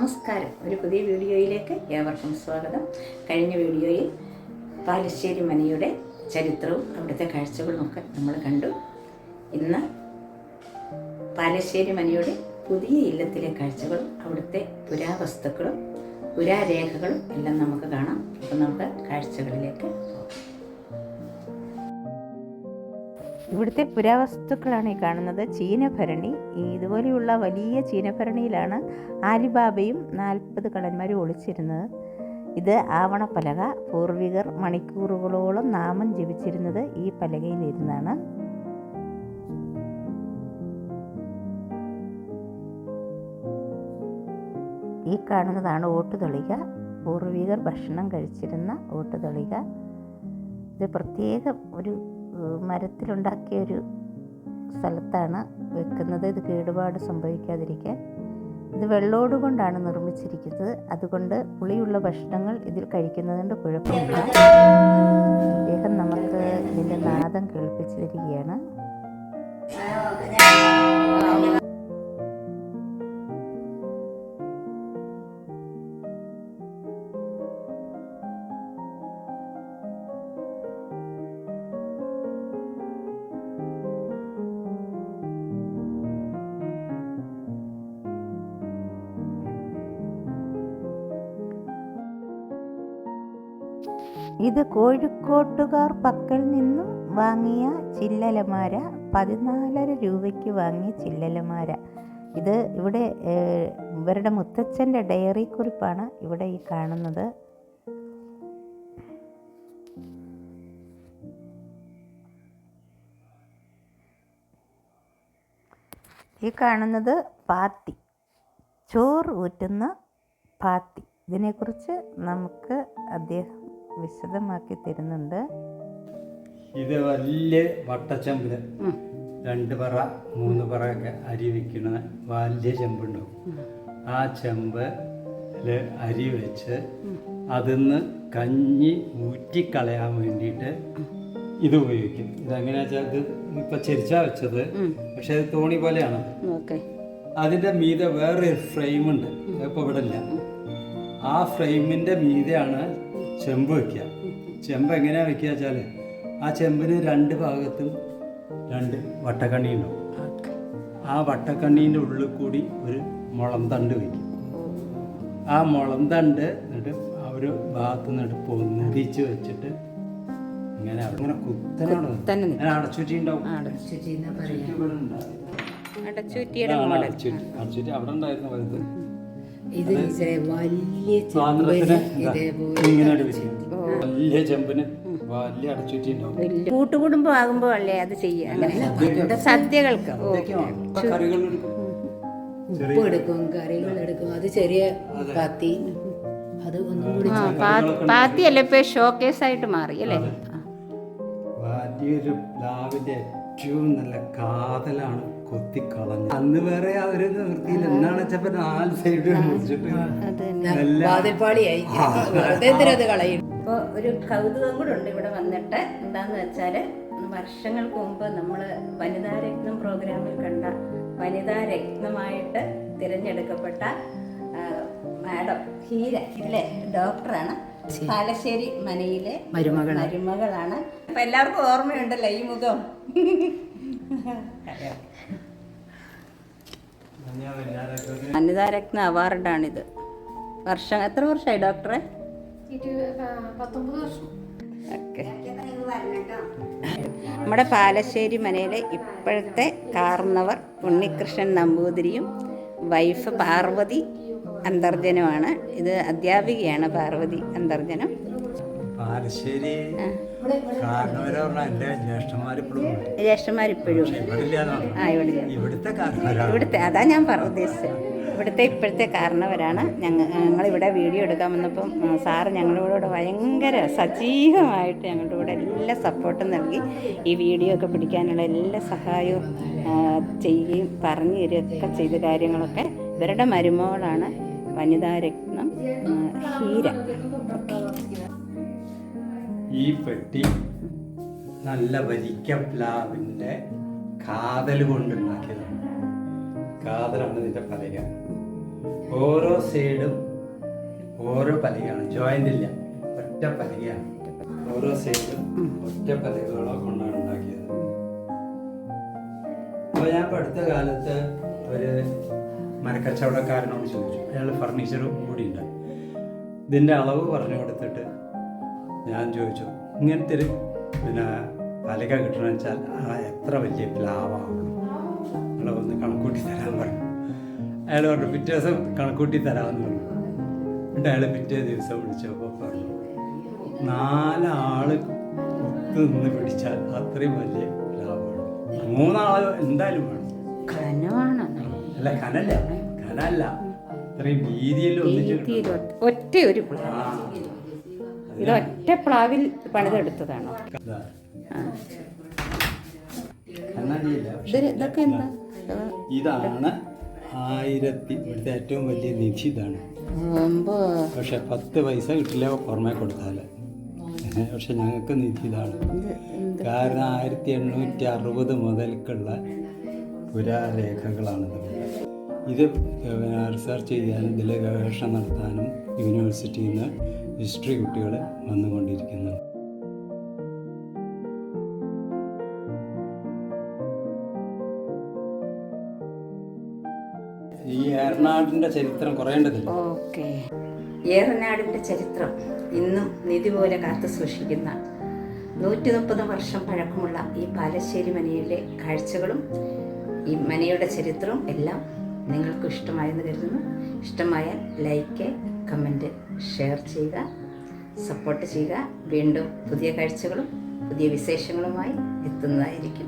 നമസ്കാരം. ഒരു പുതിയ വീഡിയോയിലേക്ക് ഏവർക്കും സ്വാഗതം. കഴിഞ്ഞ വീഡിയോയിൽ പാലശ്ശേരി മനയുടെ ചരിത്രവും അവിടുത്തെ കാഴ്ചകളും ഒക്കെ നമ്മൾ കണ്ടു. ഇന്ന് പാലശ്ശേരി മനയുടെ പുതിയ ഇല്ലത്തിലെ കാഴ്ചകളും അവിടുത്തെ പുരാവസ്തുക്കളും പുരാരേഖകളും എല്ലാം നമുക്ക് കാണാം. അപ്പം നമുക്ക് കാഴ്ചകളിലേക്ക് പോകാം. ഇവിടുത്തെ പുരാവസ്തുക്കളാണ് ഈ കാണുന്നത്. ചീനഭരണി. ഇതുപോലെയുള്ള വലിയ ചീനഭരണിയിലാണ് ആലിബാബയും 40 കള്ളന്മാരും ഒളിച്ചിരുന്നത്. ഇത് ആവണപ്പലക. പൂർവികർ മണിക്കൂറുകളോളം നാമം ജപിച്ചിരുന്നത് ഈ പലകയിലിരുന്നാണ്. ഈ കാണുന്നതാണ് ഓട്ടുതളിക. പൂർവികർ ഭക്ഷണം കഴിച്ചിരുന്ന ഓട്ടുതളിക. ഇത് പ്രത്യേകം ഒരു മരത്തിലുണ്ടാക്കിയ ഒരു സ്ഥലത്താണ് വെക്കുന്നത്. ഇത് കേടുപാട് സംഭവിക്കാതിരിക്കാൻ. ഇത് വെള്ളോട് കൊണ്ടാണ് നിർമ്മിച്ചിരിക്കുന്നത്. അതുകൊണ്ട് പുളിയുള്ള ഭക്ഷണങ്ങൾ ഇതിൽ കഴിക്കുന്നതുകൊണ്ട് കുഴപ്പമില്ല. അദ്ദേഹം നമുക്ക് ഇതിൻ്റെ നാദം കേൾപ്പിച്ചു തരികയാണ്. ഇത് കോഴിക്കോട്ടുകാർ പക്കൽ നിന്നും വാങ്ങിയ ചില്ലലമാര. 14.5 രൂപയ്ക്ക് വാങ്ങിയ ചില്ലലമാര. ഇത് ഇവിടെ ഇവരുടെ മുത്തച്ഛൻ്റെ ഡയറി കുറിപ്പാണ് ഇവിടെ ഈ കാണുന്നത്. ഈ കാണുന്നത് പാത്തി, ചോറ് ഊറ്റുന്ന പാത്തി. ഇതിനെക്കുറിച്ച് നമുക്ക് അദ്ദേഹം വിശദമാക്കി തരുന്നുണ്ട്. ഇത് വലിയ വട്ടച്ചെമ്പില് 2 പറ 3 പറ ഒക്കെ അരി വെക്കുന്ന വലിയ ചെമ്പുണ്ടാവും. ആ ചെമ്പില് അരി വെച്ച് അതിന്ന് കഞ്ഞി ഊറ്റിക്കളയാൻ വേണ്ടിയിട്ട് ഇത് ഉപയോഗിക്കും. ഇതെങ്ങനെയാ വെച്ചാൽ ഇത് ഇപ്പൊ ചെരിച്ചാ വെച്ചത്, പക്ഷെ അത് തോണി പോലെയാണ്. അതിന്റെ മീതെ വേറൊരു ഫ്രെയിമുണ്ട്, ഇപ്പൊ ഇവിടെ ഇല്ല. ആ ഫ്രെയിമിന്റെ മീതെയാണ് ചെമ്പ് വെക്കുക. ചെമ്പ് എങ്ങനെയാ വെക്കുക വെച്ചാൽ ആ ചെമ്പിന് 2 ഭാഗത്തും 2 വട്ടക്കണ്ണി ഉണ്ടാവും. ആ വട്ടക്കണ്ണീൻ്റെ ഉള്ളിൽ കൂടി ഒരു മുളം തണ്ട് വയ്ക്കും. ആ മുളം തണ്ട് എന്നിട്ട് ആ ഒരു ഭാഗത്ത് നിന്നിട്ട് പൊന്തിച്ച് വെച്ചിട്ട് ഇങ്ങനെ അങ്ങനെ കുത്തനെ അടച്ചുറ്റി ഉണ്ടാവും. അടച്ചുറ്റി അവിടെ ഉണ്ടായിരുന്ന വലുത് വലിയ ചെമ്പിന് വലിയ അടച്ചുറ്റി ഉണ്ടാവും. കൂട്ടുകുടുംബം ആകുമ്പോ അല്ലേ അത് ചെയ്യാം. സദ്യകൾക്ക് ഉപ്പ് എടുക്കും, കറികൾ എടുക്കും. അത് ചെറിയ പാത്തി. അത് ഒന്നുകൂടി പാത്തി അല്ലേ ഇപ്പൊ ഷോക്കേസ് ആയിട്ട് മാറി അല്ലേ. വലിയൊരു പ്ലാവിന്റെ ഏറ്റവും നല്ല കാതലാണ് കൊത്തിക്കളഞ്ഞു. അന്ന് വേറെ അവര് നിർത്തിയില്ല. എന്നാണ് വെച്ചപ്പോ 4 സൈഡ് മുറിച്ചിട്ട് ഇപ്പൊ ഒരു കൗതുകം കൂടെ ഉണ്ട് ഇവിടെ വന്നിട്ട്. എന്താന്ന് വെച്ചാല് വർഷങ്ങൾക്ക് മുമ്പ് നമ്മൾ വനിതാരത്നം പ്രോഗ്രാമിൽ കണ്ട വനിതാരത്നമായിട്ട് തിരഞ്ഞെടുക്കപ്പെട്ട മാഡം ഹീര അല്ലേ, ഡോക്ടറാണ്. പാലശ്ശേരി മനയിലെ മരുമകളാണ്. അപ്പൊ എല്ലാവർക്കും ഓർമ്മയുണ്ടല്ലോ ഈ മുഖം. വനിതാരത്ന അവാർഡാണിത്. എത്ര വർഷമായി ഡോക്ടറെ? 19 വർഷം. നമ്മുടെ പാലശ്ശേരി മനയിലെ ഇപ്പോഴത്തെ കാർന്നവർ ഉണ്ണികൃഷ്ണൻ നമ്പൂതിരിയും വൈഫ് പാർവതി അന്തർജനമാണ്. ഇത് അധ്യാപികയാണ് പാർവതി അന്തർജനം. പാലശ്ശേരി ജ്യേഷ്ഠന്മാരിപ്പോഴും ഇവിടുത്തെ അതാ ഞാൻ ഉദ്ദേശിച്ചത്. ഇവിടുത്തെ ഇപ്പോഴത്തെ കാരണവരാണ്. ഞങ്ങളിവിടെ വീഡിയോ എടുക്കാൻ വന്നപ്പം സാറ് ഞങ്ങളോട് ഭയങ്കര സജീവമായിട്ട് ഞങ്ങളുടെ കൂടെ എല്ലാ സപ്പോർട്ടും നൽകി. ഈ വീഡിയോ ഒക്കെ പിടിക്കാനുള്ള എല്ലാ സഹായവും ചെയ്യുകയും പറഞ്ഞു തരികയൊക്കെ ചെയ്ത കാര്യങ്ങളൊക്കെ. ഇവരുടെ മരുമകളാണ് വനിതാരത്നം ഹീര. ഈ പെട്ടി നല്ല വരിക്ക പ്ലാവിൻ്റെ കാതൽ കൊണ്ടുണ്ടാക്കിയതാണ്. കാതലാണ് ഇതിൻ്റെ പലക. ഓരോ സൈഡും ഓരോ പലകയാണ്, ജോയിന്റ് ഇല്ല, ഒറ്റ പലകയാണ്. ഓരോ സൈഡും ഒറ്റ പലകകളോ കൊണ്ടാണ് ഉണ്ടാക്കിയത്. അപ്പോൾ ഞാൻ ഇപ്പോൾ അടുത്ത കാലത്ത് ഒരു മരക്കച്ചവടക്കാരനോട് ചോദിച്ചു, അയാൾ ഫർണിച്ചറും കൂടി ഉണ്ട്. ഇതിൻ്റെ അളവ് പറഞ്ഞു കൊടുത്തിട്ട് ഞാൻ ചോദിച്ചു, ഇങ്ങനത്തെ ഒരു പലക കിട്ടണമെന്ന് വെച്ചാൽ എത്ര വലിയ പ്ലാവാവുള്ളൂ, അളവൊന്ന് കണക്കൂട്ടി തരാൻ പറഞ്ഞു. അയാൾ പറഞ്ഞു പിറ്റേ ദിവസം കണക്കൂട്ടി തരാമെന്ന് പറഞ്ഞു. എന്നിട്ട് അയാൾ പിറ്റേ ദിവസം വിളിച്ചപ്പോൾ പറഞ്ഞു 4 ആള് നിന്ന് പിടിച്ചാൽ അത്രയും വലിയ പ്ലാവാണ്. 3 ആള് എന്തായാലും വേണം. കനമാണ്. അല്ല കനല്ല ഇത്രയും വീതിയിൽ ഒറ്റ ഒരു പ്ലാവ്. ഇത് ഒറ്റ പ്ലാവിൽ പണിതെടുത്തതാണോ? ഇതൊക്കെ എന്താ? ഇതാണ് ഇവിടുത്തെ ഏറ്റവും വലിയ നിധി ഇതാണ്. പക്ഷെ 10 പൈസ കിട്ടില്ല പുറമെ കൊടുത്താൽ. പക്ഷെ ഞങ്ങൾക്ക് നിധി ഇതാണ്. കാരണം 1860 മുതൽക്കുള്ള പുരാരേഖകളാണിത്. ഇത് റിസർച്ച് ചെയ്യാനും ഇതിൽ ഗവേഷണം നടത്താനും യൂണിവേഴ്സിറ്റിയിൽ നിന്ന് ഹിസ്റ്ററി കുട്ടികൾ വന്നുകൊണ്ടിരിക്കുന്നു. ഈ ഏറനാടിൻ്റെ ചരിത്രം കുറയേണ്ടതില്ല. ഓക്കെ. ഏറനാടിൻ്റെ ചരിത്രം ഇന്നും നിധി പോലെ കാത്തു സൂക്ഷിക്കുന്ന 130 വർഷം പഴക്കമുള്ള ഈ പാലശ്ശേരി മനയിലെ കാഴ്ചകളും ഈ മനയുടെ ചരിത്രവും എല്ലാം നിങ്ങൾക്ക് ഇഷ്ടമായെന്ന് കരുതുന്നു. ഇഷ്ടമായാൽ ലൈക്ക്, കമൻറ്റ്, ഷെയർ ചെയ്യുക, സപ്പോർട്ട് ചെയ്യുക. വീണ്ടും പുതിയ കാഴ്ചകളും പുതിയ വിശേഷങ്ങളുമായി എത്തുന്നതായിരിക്കും.